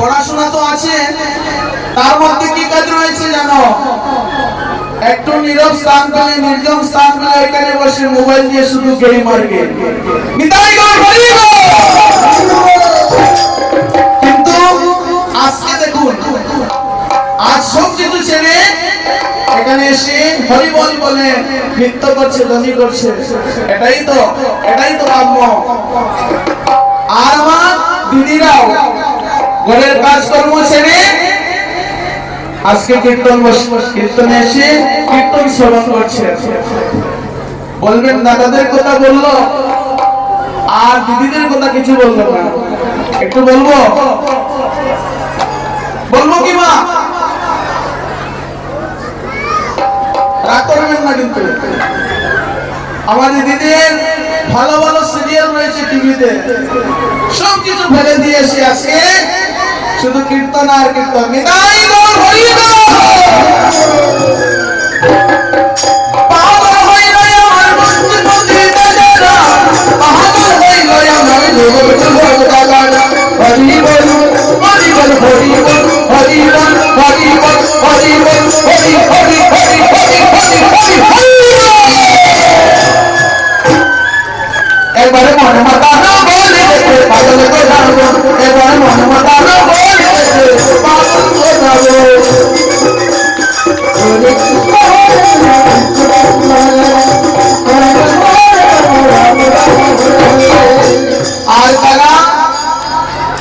পড়াশোনা তো আছে, তার মধ্যে কি কাজ রয়েছে জানো? একটু নীরব স্থান পেলে, নির্জন স্থান পেলে এখানে বসে মোবাইল দিয়ে শুধু গেম আর গেম। কিন্তু আজকে দেখুন, আজ সব কিছু ছেড়ে এখানে এসে হরিবল বলে নৃত্য করছে, ধ্বনি করছে। এটাই তো কাম্য। আর আমার দিদিরাও ঘরের কাজকর্ম ছেড়ে আজকে কীর্তনে এসে কীর্তন শ্রবণ করছে। বলবেন দাদাদের কথা বললো আর দিদিদের কথা কিছু বললো না। একটু বলবো কি মা? রাগ করবেন না কিন্তু। আমাদের দিদির ভালো ভালো সিরিয়াল রয়েছে টিভিতে, সব কিছু ফেলে দিয়েছে আজকে শুধু কীর্তন আর কীর্তন। নিতাই গৌর হরি বল।